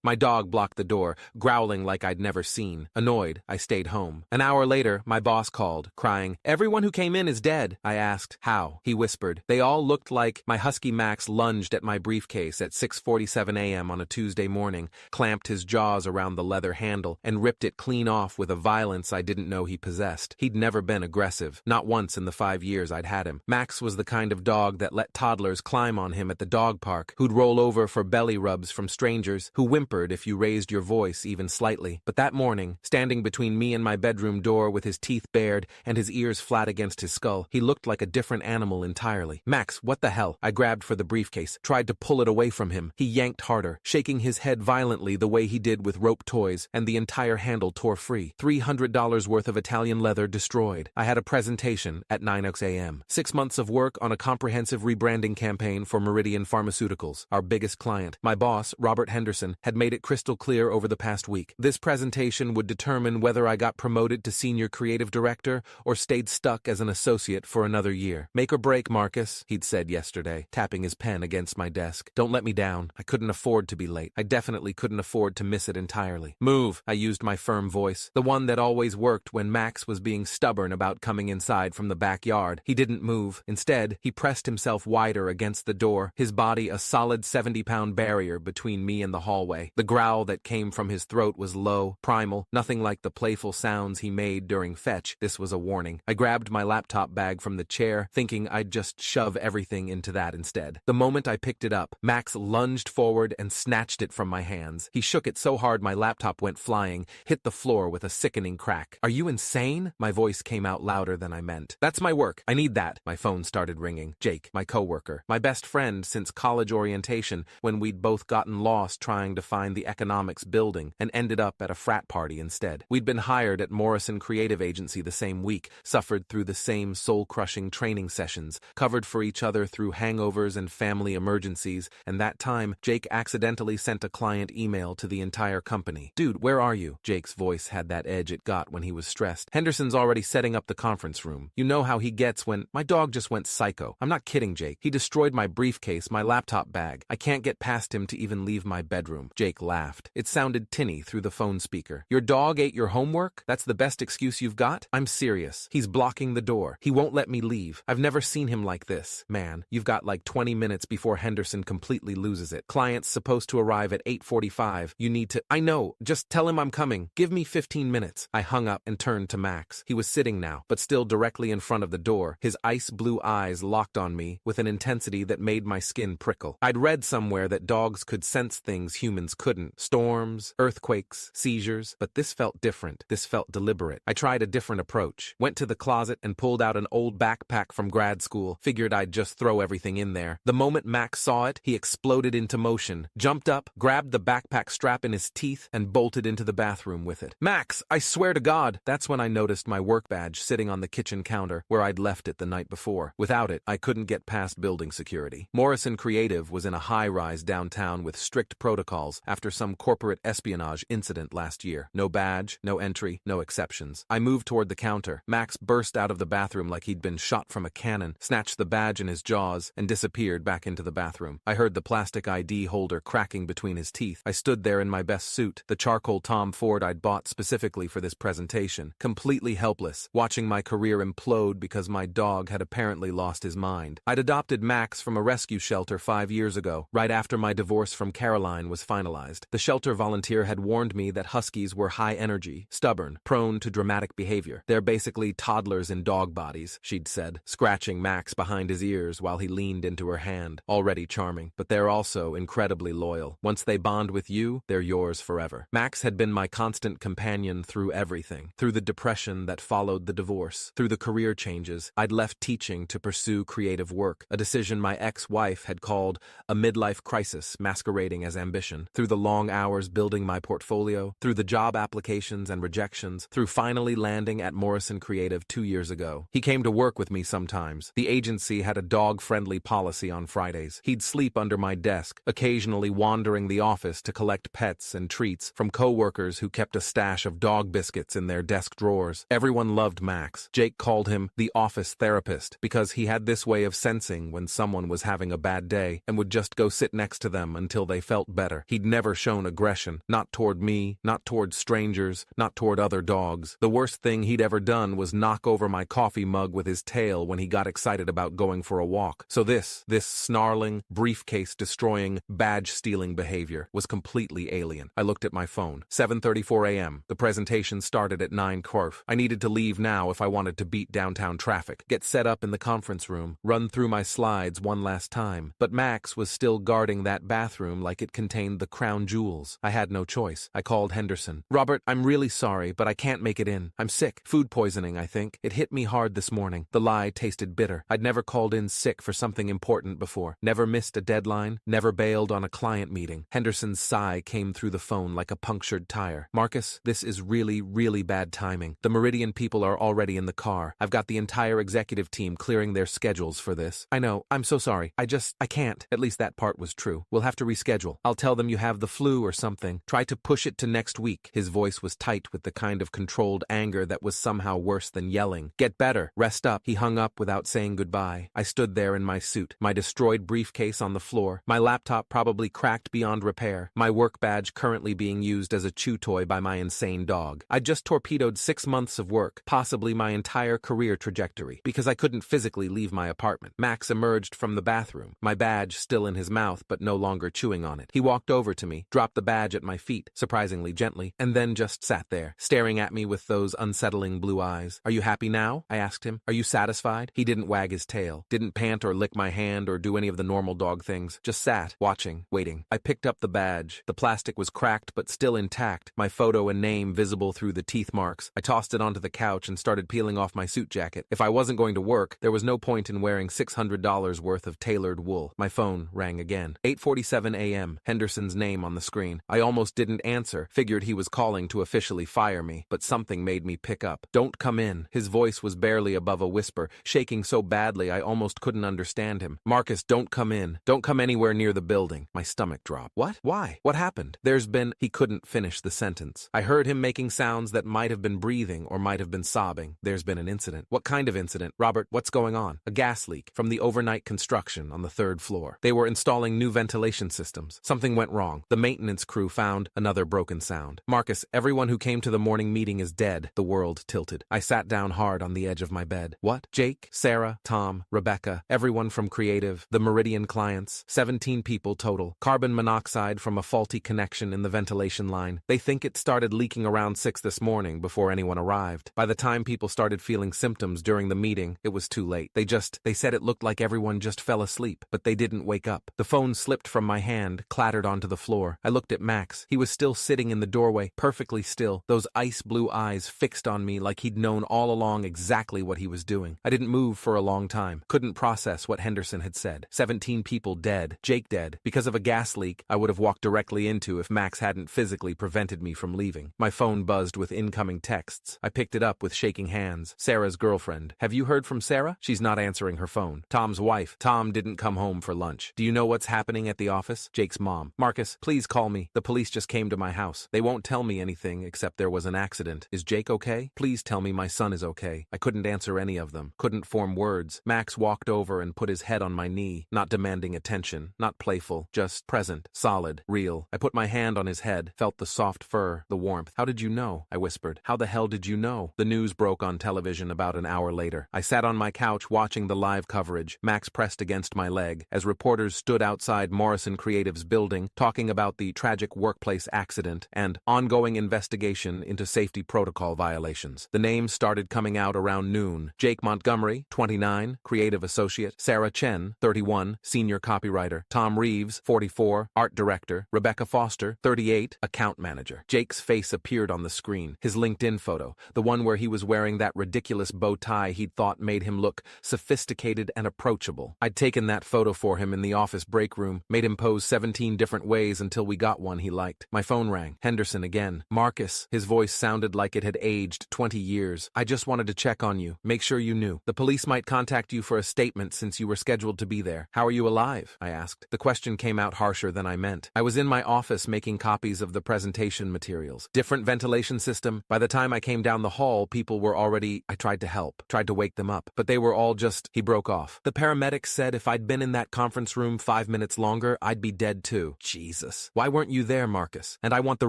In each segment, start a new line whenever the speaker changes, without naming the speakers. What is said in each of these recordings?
My dog blocked the door, growling like I'd never seen. Annoyed, I stayed home. An hour later, my boss called, crying, "Everyone who came in is dead." I asked, "How?" He whispered. "They all looked like..." My husky Max lunged at my briefcase at 6:47 a.m. on a Tuesday morning, clamped his jaws around the leather handle, and ripped it clean off with a violence I didn't know he possessed. He'd never been aggressive, not once in the 5 years I'd had him. Max was the kind of dog that let toddlers climb on him at the dog park, who'd roll over for belly rubs from strangers, who whimpered if you raised your voice even slightly. But that morning, standing between me and my bedroom door with his teeth bared and his ears flat against his skull, he looked like a different animal entirely. "Max, what the hell?" I grabbed for the briefcase, tried to pull it away from him. He yanked harder, shaking his head violently the way he did with rope toys, and the entire handle tore free. $300 worth of Italian leather destroyed. I had a presentation at 9 a.m. 6 months of work on a comprehensive rebranding campaign for Meridian Pharmaceuticals, our biggest client. My boss, Robert Henderson, had made it crystal clear over the past week. This presentation would determine whether I got promoted to senior creative director or stayed stuck as an associate for another year. "Make or break, Marcus," he'd said yesterday, tapping his pen against my desk. "Don't let me down. I couldn't afford to be late. I definitely couldn't afford to miss it entirely." "Move," I used my firm voice, the one that always worked when Max was being stubborn about coming inside from the backyard. He didn't move. Instead, he pressed himself wider against the door, his body a solid 70-pound barrier between me and the hallway. The growl that came from his throat was low, primal, nothing like the playful sounds he made during fetch. This was a warning. I grabbed my laptop bag from the chair, thinking I'd just shove everything into that instead. The moment I picked it up, Max lunged forward and snatched it from my hands. He shook it so hard my laptop went flying, hit the floor with a sickening crack. "Are you insane?" My voice came out louder than I meant. "That's my work. I need that." My phone started ringing. Jake, my coworker, my best friend since college orientation, when we'd both gotten lost trying to find the economics building and ended up at a frat party instead. We'd been hired at Morrison Creative Agency the same week, suffered through the same soul-crushing training sessions, covered for each other through hangovers and family emergencies, and that time, Jake accidentally sent a client email to the entire company. "Dude, where are you?" Jake's voice had that edge it got when he was stressed. "Henderson's already setting up the conference room. You know how he gets when..." My dog just went psycho. "I'm not kidding, Jake. He destroyed my briefcase, my laptop bag. I can't get past him to even leave my bedroom." Jake laughed. It sounded tinny through the phone speaker. "Your dog ate your homework? That's the best excuse you've got?" "I'm serious. He's blocking the door. He won't let me leave. I've never seen him like this." "Man, you've got like 20 minutes before Henderson completely loses it. Client's supposed to arrive at 8:45. You need to..." "I know. Just tell him I'm coming. Give me 15 minutes. I hung up and turned to Max. He was sitting now, but still directly in front of the door, his ice-blue eyes locked on me with an intensity that made my skin prickle. I'd read somewhere that dogs could sense things humans couldn't. Storms, earthquakes, seizures, but this felt different. This felt deliberate. I tried a different approach. Went to the closet and pulled out an old backpack from grad school. Figured I'd just throw everything in there. The moment Max saw it, he exploded into motion, jumped up, grabbed the backpack strap in his teeth, and bolted into the bathroom with it. "Max, I swear to God!" That's when I noticed my work badge sitting on the kitchen counter, where I'd left it the night before. Without it, I couldn't get past building security. Morrison Creative was in a high-rise downtown with strict protocols after some corporate espionage incident last year. No badge, no entry, no exceptions. I moved toward the counter. Max burst out of the bathroom like he'd been shot from a cannon, snatched the badge in his jaws, and disappeared back into the bathroom. I heard the plastic ID holder cracking between his teeth. I stood there in my best suit, the charcoal Tom Ford I'd bought specifically for this presentation, completely helpless, watching my career implode because my dog had apparently lost his mind. I'd adopted Max from a rescue shelter 5 years ago, right after my divorce from Caroline was finalized. The shelter volunteer had warned me that huskies were high energy, stubborn, prone to dramatic behavior. "They're basically toddlers in dog bodies," she'd said, scratching Max behind his ears while he leaned into her hand. "Already charming, but they're also incredibly loyal. Once they bond with you, they're yours forever." Max had been my constant companion through everything, through the depression that followed the divorce, through the career changes. I'd left teaching to pursue creative work, a decision my ex-wife had called a midlife crisis masquerading as ambition, through the long hours building my portfolio, through the job applications and rejections, through finally landing at Morrison Creative 2 years ago. He came to work with me sometimes. The agency had a dog-friendly policy on Fridays. He'd sleep under my desk, occasionally wandering the office to collect pets and treats from co-workers who kept a stash of dog biscuits in their desk drawers. Everyone loved Max. Jake called him the office therapist because he had this way of sensing when someone was having a bad day and would just go sit next to them until they felt better. He'd never shown aggression. Not toward me, not toward strangers, not toward other dogs. The worst thing he'd ever done was knock over my coffee mug with his tail when he got excited about going for a walk. So this snarling, briefcase-destroying, badge-stealing behavior was completely alien. I looked at my phone. 7:34 a.m. The presentation started at 9 Corf. I needed to leave now if I wanted to beat downtown traffic, get set up in the conference room, run through my slides one last time. But Max was still guarding that bathroom like it contained the crown jewels. I had no choice. I called Henderson. "Robert, I'm really sorry, but I can't make it in. I'm sick. Food poisoning, I think. It hit me hard this morning." The lie tasted bitter. I'd never called in sick for something important before. Never missed a deadline. Never bailed on a client meeting. Henderson's sigh came through the phone like a punctured tire. "Marcus, this is really, really bad timing. The Meridian people are already in the car. I've got the entire executive team clearing their schedules for this. I know. I'm so sorry. I can't." At least that part was true. "We'll have to reschedule. I'll tell them you have the flu or something. Try to push it to next week." His voice was tight with the kind of controlled anger that was somehow worse than yelling. "Get better. Rest up." He hung up without saying goodbye. I stood there in my suit, my destroyed briefcase on the floor, my laptop probably cracked beyond repair, my work badge currently being used as a chew toy by my insane dog. I'd just torpedoed 6 months of work, possibly my entire career trajectory, because I couldn't physically leave my apartment. Max emerged from the bathroom, my badge still in his mouth but no longer chewing on it. He walked over to me, dropped the badge at my feet, surprisingly gently, and then just sat there, staring at me with those unsettling blue eyes. "Are you happy now?" I asked him. "Are you satisfied?" He didn't wag his tail, didn't pant or lick my hand or do any of the normal dog things, just sat, watching, waiting. I picked up the badge. The plastic was cracked but still intact, my photo and name visible through the teeth marks. I tossed it onto the couch and started peeling off my suit jacket. If I wasn't going to work, there was no point in wearing $600 worth of tailored wool. My phone rang again. 8:47 a.m., Henderson's name on the screen. I almost didn't answer, figured he was calling to officially fire me, but something made me pick up. "Don't come in." His voice was barely above a whisper, shaking so badly I almost couldn't understand him. "Marcus, don't come in. Don't come anywhere near the building." My stomach dropped. "What? Why? What happened?" "There's been—" He couldn't finish the sentence. I heard him making sounds that might have been breathing or might have been sobbing. "There's been an incident." "What kind of incident? Robert, what's going on?" "A gas leak from the overnight construction on the 3rd floor. They were installing new ventilation systems. Something went wrong. The maintenance crew found another broken sound." "Marcus, everyone who came to the morning meeting is dead." The world tilted. I sat down hard on the edge of my bed. "What?" "Jake, Sarah, Tom, Rebecca, everyone from creative, the Meridian clients, 17 people total. Carbon monoxide from a faulty connection in the ventilation line. They think it started leaking around 6 this morning before anyone arrived. By the time people started feeling symptoms during the meeting, it was too late. They said it looked like everyone just fell asleep, but they didn't wake up." The phone slipped from my hand, clattered onto the floor. I looked at Max. He was still sitting in the doorway, perfectly still, those ice blue eyes fixed on me like he'd known all along exactly what he was doing. I didn't move for a long time, couldn't process what Henderson had said. 17 people dead, Jake dead, because of a gas leak I would have walked directly into if Max hadn't physically prevented me from leaving. My phone buzzed with incoming texts. I picked it up with shaking hands. Sarah's girlfriend. "Have you heard from Sarah?" "She's not answering her phone." "Tom's wife." "Tom didn't come home for lunch." "Do you know what's happening at the office?" "Jake's mom." "Marcus, please call me. The police just came to my house. They won't tell me anything except there was an accident. Is Jake okay? Please tell me my son is okay." I couldn't answer any of them, couldn't form words. Max walked over and put his head on my knee, not demanding attention, not playful, just present, solid, real. I put my hand on his head, felt the soft fur, the warmth. "How did you know?" I whispered. "How the hell did you know?" The news broke on television about an hour later. I sat on my couch watching the live coverage, Max pressed against my leg, as reporters stood outside Morrison Creative's building, talking about the tragic workplace accident and ongoing investigation into safety protocol violations. The names started coming out around noon. Jake Montgomery, 29, creative associate. Sarah Chen, 31, senior copywriter. Tom Reeves, 44, art director. Rebecca Foster, 38, account manager. Jake's face appeared on the screen, his LinkedIn photo, the one where he was wearing that ridiculous bow tie he'd thought made him look sophisticated and approachable. I'd taken that photo for him in the office break room, made him pose 17 different ways until we got one he liked. My phone rang. Henderson again. "Marcus." His voice sounded like it had aged 20 years. "I just wanted to check on you, make sure you knew. The police might contact you for a statement since you were scheduled to be there." "How are you alive?" I asked. The question came out harsher than I meant. "I was in my office making copies of the presentation materials. Different ventilation system. By the time I came down the hall, people were already—" I tried to help, tried to wake them up, but they were all just— He broke off. "The paramedics said if I'd been in that conference room 5 minutes longer, I'd be dead too." Jesus. Jesus. Why weren't you there, Marcus? And I want the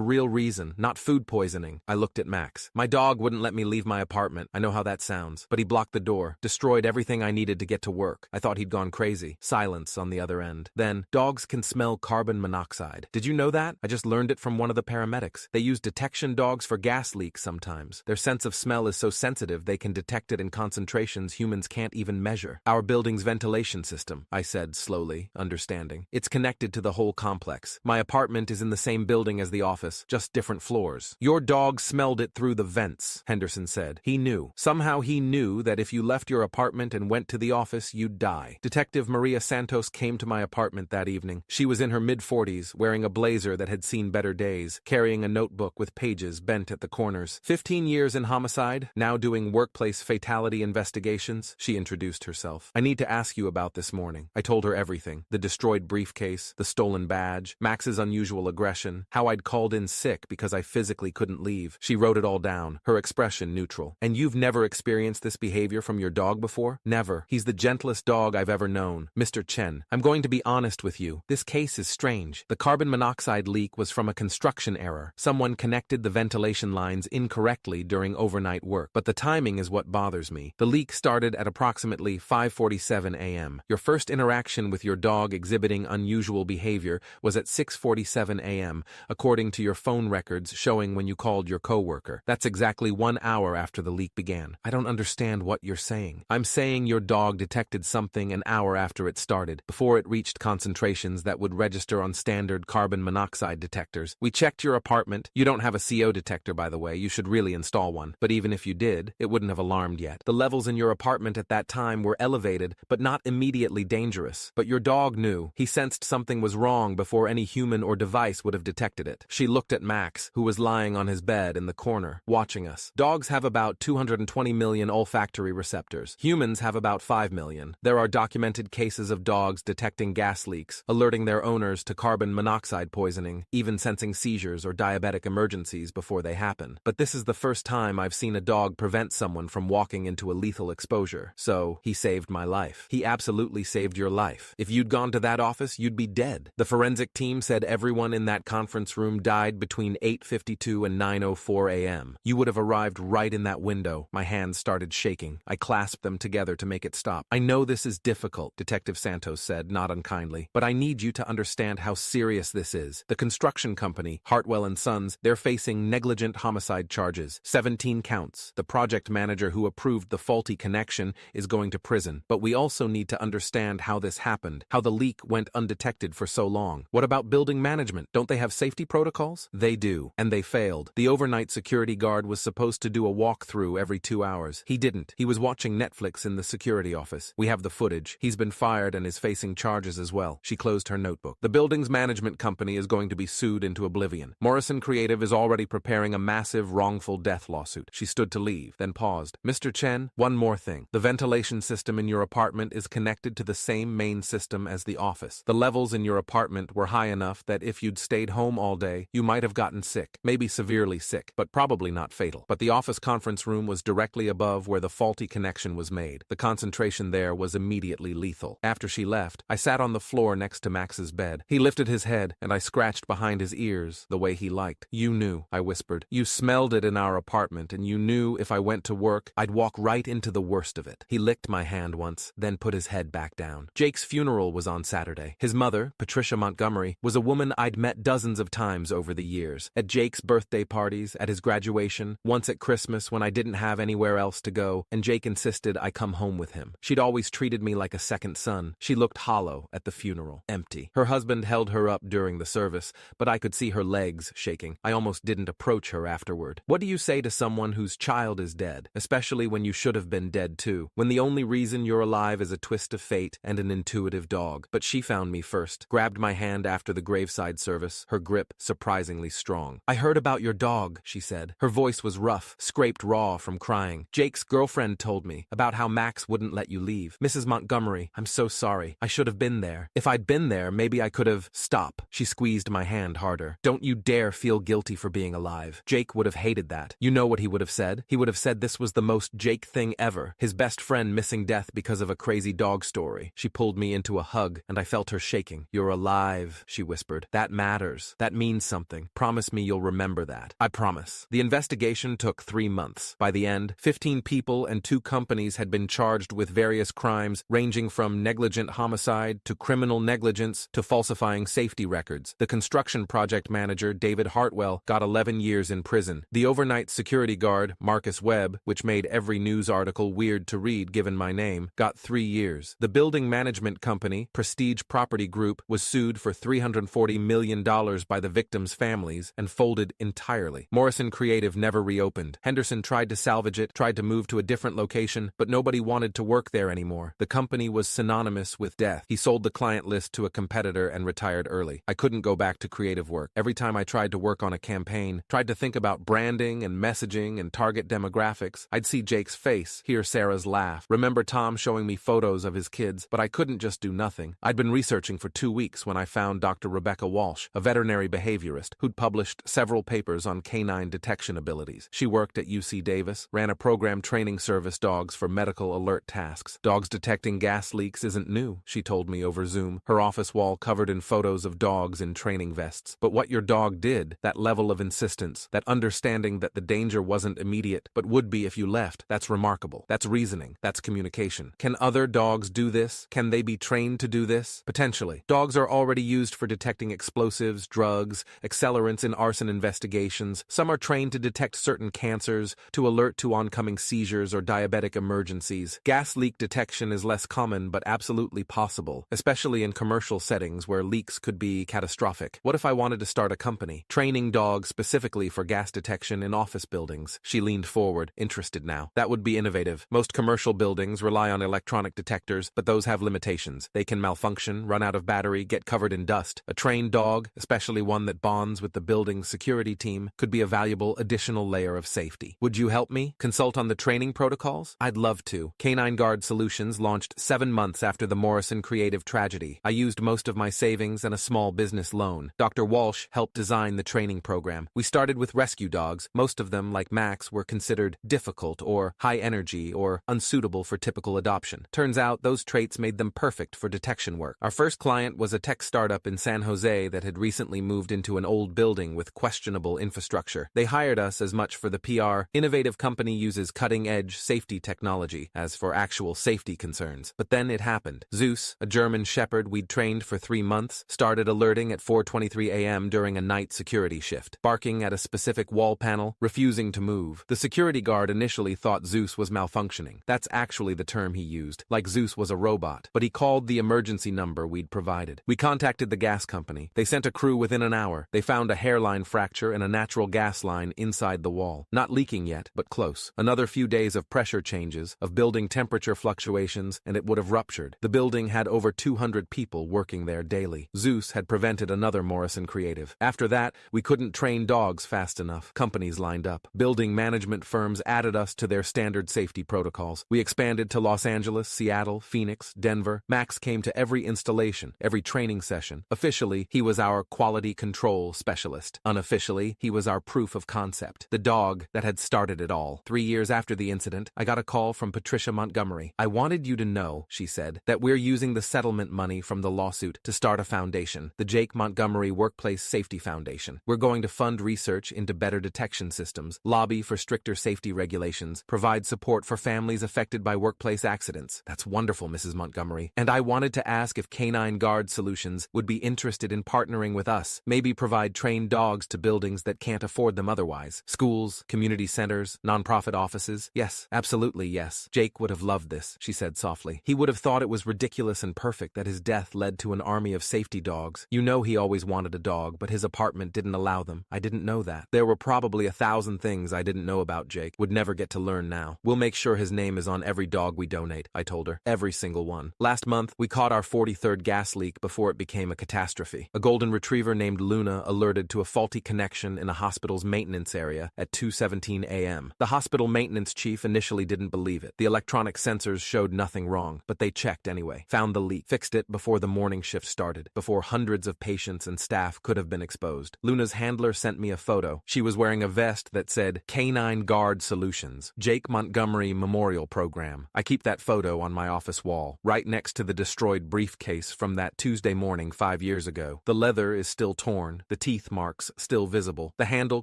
real reason, not food poisoning. I looked at Max. My dog wouldn't let me leave my apartment. I know how that sounds. But he blocked the door, destroyed everything I needed to get to work. I thought he'd gone crazy. Silence on the other end. Then, dogs can smell carbon monoxide. Did you know that? I just learned it from one of the paramedics. They use detection dogs for gas leaks sometimes. Their sense of smell is so sensitive they can detect it in concentrations humans can't even measure. Our building's ventilation system, I said slowly, understanding. It's connected to the whole complex. My apartment is in the same building as the office, just different floors. Your dog smelled it through the vents, Henderson said. He knew. Somehow he knew that if you left your apartment and went to the office, you'd die. Detective Maria Santos came to my apartment that evening. She was in her mid-40s, wearing a blazer that had seen better days, carrying a notebook with pages bent at the corners. 15 years in homicide, now doing workplace fatality investigations, she introduced herself. I need to ask you about this morning. I told her everything. The destroyed briefcase, the stolen badge, Max's unusual aggression, how I'd called in sick because I physically couldn't leave. She wrote it all down, her expression neutral. And you've never experienced this behavior from your dog before? Never. He's the gentlest dog I've ever known. Mr. Chen, I'm going to be honest with you. This case is strange. The carbon monoxide leak was from a construction error. Someone connected the ventilation lines incorrectly during overnight work. But the timing is what bothers me. The leak started at approximately 5:47 a.m. Your first interaction with your dog exhibiting unusual behavior was at 6:47 a.m., according to your phone records showing when you called your coworker. That's exactly 1 hour after the leak began. I don't understand what you're saying. I'm saying your dog detected something an hour after it started, before it reached concentrations that would register on standard carbon monoxide detectors. We checked your apartment. You don't have a CO detector, by the way. You should really install one. But even if you did, it wouldn't have alarmed yet. The levels in your apartment at that time were elevated, but not immediately dangerous. But your dog knew. He sensed something was wrong before any human or device would have detected it. She looked at Max, who was lying on his bed in the corner, watching us. Dogs have about 220 million olfactory receptors. Humans have about 5 million. There are documented cases of dogs detecting gas leaks, alerting their owners to carbon monoxide poisoning, even sensing seizures or diabetic emergencies before they happen. But this is the first time I've seen a dog prevent someone from walking into a lethal exposure. So, he saved my life. He absolutely saved your life. If you'd gone to that office, you'd be dead. The forensic team said everyone in that conference room died between 8:52 and 9:04 a.m. You would have arrived right in that window. My hands started shaking. I clasped them together to make it stop. I know this is difficult, Detective Santos said, not unkindly, but I need you to understand how serious this is. The construction company, Hartwell & Sons, they're facing negligent homicide charges, 17 counts. The project manager who approved the faulty connection is going to prison. But we also need to understand how this happened, how the leak went undetected for so long. What about building management? Don't they have safety protocols? They do, and they failed. The overnight security guard was supposed to do a walkthrough every 2 hours. He didn't. He was watching Netflix in the security office. We have the footage. He's been fired and is facing charges as well. She closed her notebook. The building's management company is going to be sued into oblivion. Morrison Creative is already preparing a massive wrongful death lawsuit. She stood to leave, then paused. Mr. Chen, one more thing. The ventilation system in your apartment is connected to the same main system as the office. The levels in your apartment were high enough that if you'd stayed home all day, you might have gotten sick. Maybe severely sick, but probably not fatal. But the office conference room was directly above where the faulty connection was made. The concentration there was immediately lethal. After she left, I sat on the floor next to Max's bed. He lifted his head, and I scratched behind his ears the way he liked. You knew, I whispered. You smelled it in our apartment, and you knew if I went to work, I'd walk right into the worst of it. He licked my hand once, then put his head back down. Jake's funeral was on Saturday. His mother, Patricia Montgomery, was a woman I'd met dozens of times over the years. At Jake's birthday parties, at his graduation, once at Christmas when I didn't have anywhere else to go, and Jake insisted I come home with him. She'd always treated me like a second son. She looked hollow at the funeral, empty. Her husband held her up during the service, but I could see her legs shaking. I almost didn't approach her afterward. What do you say to someone whose child is dead, especially when you should have been dead too, when the only reason you're alive is a twist of fate and an intuitive dog? But she found me first, grabbed my hand after the graveside service, her grip surprisingly strong. I heard about your dog, she said. Her voice was rough, scraped raw from crying. Jake's girlfriend told me about how Max wouldn't let you leave. Mrs. Montgomery, I'm so sorry. I should have been there. If I'd been there, maybe I could have... Stop. She squeezed my hand harder. Don't you dare feel guilty for being alive. Jake would have hated that. You know what he would have said? He would have said this was the most Jake thing ever. His best friend missing death because of a crazy dog story. She pulled me into a hug, and I felt her shaking. You're alive, she whispered. That matters. That means something. Promise me you'll remember that. I promise. The investigation took 3 months. By the end, 15 people and 2 companies had been charged with various crimes ranging from negligent homicide to criminal negligence to falsifying safety records. The construction project manager, David Hartwell, got 11 years in prison. The overnight security guard, Marcus Webb, which made every news article weird to read given my name, got 3 years. The building management company, Prestige Property Group, was sued for $340 million by the victims' families and folded entirely. Morrison Creative never reopened. Henderson tried to salvage it, tried to move to a different location, but nobody wanted to work there anymore. The company was synonymous with death. He sold the client list to a competitor and retired early. I couldn't go back to creative work. Every time I tried to work on a campaign, tried to think about branding and messaging and target demographics, I'd see Jake's face, hear Sarah's laugh, remember Tom showing me photos of his kids, but I couldn't just do nothing. I'd been researching for 2 weeks when I found Dr. Rebecca Walsh, a veterinary behaviorist who'd published several papers on canine detection abilities. She worked at UC Davis, ran a program training service dogs for medical alert tasks. Dogs detecting gas leaks isn't new, she told me over Zoom, her office wall covered in photos of dogs in training vests. But what your dog did, that level of insistence, that understanding that the danger wasn't immediate but would be if you left, that's remarkable. That's reasoning. That's communication. Can other dogs do this? Can they be trained to do this? Potentially. Dogs are already used for detecting explosives, drugs, accelerants in arson investigations. Some are trained to detect certain cancers, to alert to oncoming seizures or diabetic emergencies. Gas leak detection is less common but absolutely possible, especially in commercial settings where leaks could be catastrophic. What if I wanted to start a company, training dogs specifically for gas detection in office buildings? She leaned forward, interested now. That would be innovative. Most commercial buildings rely on electronic detectors, but those have limitations. They can malfunction, run out of battery, get covered in dust. A trained dog, especially one that bonds with the building's security team, could be a valuable additional layer of safety. Would you help me? Consult on the training protocols? I'd love to. Canine Guard Solutions launched 7 months after the Morrison Creative tragedy. I used most of my savings and a small business loan. Dr. Walsh helped design the training program. We started with rescue dogs. Most of them, like Max, were considered difficult or high energy or unsuitable for typical adoption. Turns out those traits made them perfect for detection work. Our first client was a tech startup in San Jose that had recently moved into an old building with questionable infrastructure. They hired us as much for the PR. Innovative company uses cutting-edge safety technology as for actual safety concerns. But then it happened. Zeus, a German shepherd we'd trained for 3 months, started alerting at 4:23 a.m. during a night security shift, barking at a specific wall panel, refusing to move. The security guard initially thought Zeus was malfunctioning. That's actually the term he used, like Zeus was a robot, but he called the emergency number we'd provided. We contacted the gas company. They sent a crew within an hour. They found a hairline fracture and a natural gas line inside the wall. Not leaking yet, but close. Another few days of pressure changes, of building temperature fluctuations, and it would have ruptured. The building had over 200 people working there daily. Zeus had prevented another Morrison Creative. After that, we couldn't train dogs fast enough. Companies lined up. Building management firms added us to their standard safety protocols. We expanded to Los Angeles, Seattle, Phoenix, Denver. Max came to every installation, every training session. Officially, he was our quality control specialist. Unofficially, he was our proof of concept, the dog that had started it all. 3 years after the incident, I got a call from Patricia Montgomery. I wanted you to know, she said, that we're using the settlement money from the lawsuit to start a foundation, the Jake Montgomery Workplace Safety Foundation. We're going to fund research into better detection systems, lobby for stricter safety regulations, provide support for families affected by workplace accidents. That's wonderful, Mrs. Montgomery. And I wanted to ask if Canine Guard Solutions would be interested in partnering with us, maybe provide trained dogs to buildings that can't afford them otherwise. Schools, community centers, nonprofit offices. Yes, absolutely yes. Jake would have loved this, she said softly. He would have thought it was ridiculous and perfect that his death led to an army of safety dogs. You know he always wanted a dog, but his apartment didn't allow them. I didn't know that. There were probably 1,000 things I didn't know about Jake, would never get to learn now. We'll make sure his name is on every dog we donate, I told her. Every single one. Last month, we caught our 43rd gas leak before it became a catastrophe. A golden retriever named Luna alerted to a faulty connection in a hospital's maintenance area at 2:17 a.m. The hospital maintenance chief initially didn't believe it. The electronic sensors showed nothing wrong, but they checked anyway. Found the leak, fixed it before the morning shift started, before hundreds of patients and staff could have been exposed. Luna's handler sent me a photo. She was wearing a vest that said Canine Guard Solutions, Jake Montgomery Memorial Program. I keep that photo on my office wall, right next to the destroyed briefcase from that Tuesday morning 5 years ago. The leather is still torn, the teeth marks still visible, the handle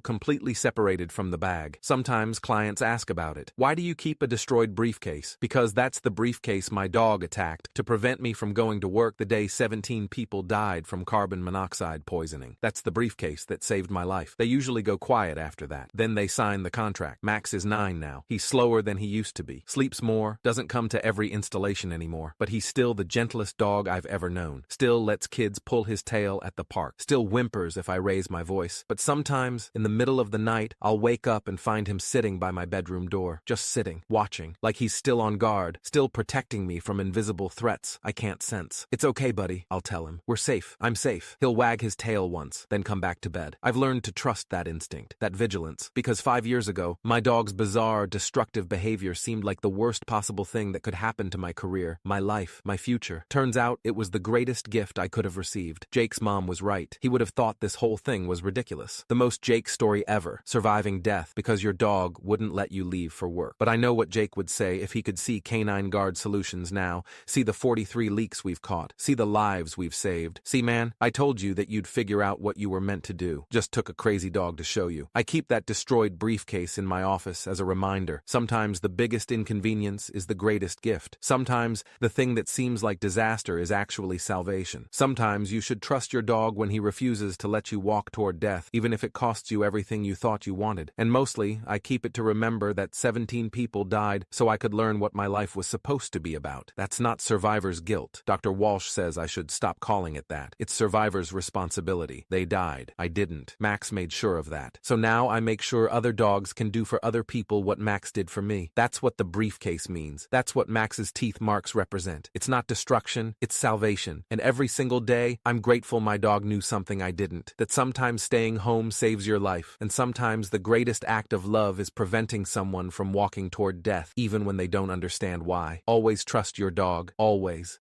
completely separated from the bag. Sometimes clients ask about it. Why do you keep a destroyed briefcase? Because that's the briefcase my dog attacked to prevent me from going to work the day 17 people died from carbon monoxide poisoning. That's the briefcase that saved my life. They usually go quiet after that. Then they sign the contract. Max is 9 now. He's slower than he used to be. Sleeps more, doesn't come to every installation anymore. But he's still the gentlest dog I've ever known. Still lets kids pull his tail at the park. Still whimpers if I raise my voice. But sometimes, in the middle of the night, I'll wake up and find him sitting by my bedroom door. Just sitting, watching, like he's still on guard, still protecting me from invisible threats I can't sense. It's okay, buddy, I'll tell him. We're safe. I'm safe. He'll wag his tail once, then come back to bed. I've learned to trust that instinct, that vigilance, because 5 years ago, my dog's bizarre, destructive behavior seemed like the worst possible thing that could happen to my career, my life, my future. Turns out, it was the greatest gift I could have received. Jake's mom was right. He would have thought this whole thing was ridiculous. The most Jake story ever, surviving death because your dog wouldn't let you leave for work. But I know what Jake would say if he could see Canine Guard Solutions now, see the 43 leaks we've caught, see the lives we've saved. See, man, I told you that you'd figure out what you were meant to do. Just took a crazy dog to show you. I keep that destroyed briefcase in my office as a reminder. Sometimes the biggest inconvenience is the greatest gift. Sometimes the thing that seems like disaster is actually salvation. Sometimes you should trust your dog when he refuses to let you walk toward death, even if it costs you everything you thought you wanted. And mostly, I keep it to remember that 17 people died so I could learn what my life was supposed to be about. That's not survivor's guilt. Dr. Walsh says I should stop calling it that. It's survivor's responsibility. They died. I didn't. Max made sure of that. So now I make sure other dogs can do for other people what Max did for me. That's what the briefcase means. That's what Max's teeth marks represent. It's not destruction, it's salvation. And every single day, I'm grateful my dog knew something I didn't. That sometimes staying home saves your life. And sometimes the greatest act of love is preventing someone from walking toward death, even when they don't understand why. Always trust your dog. Always.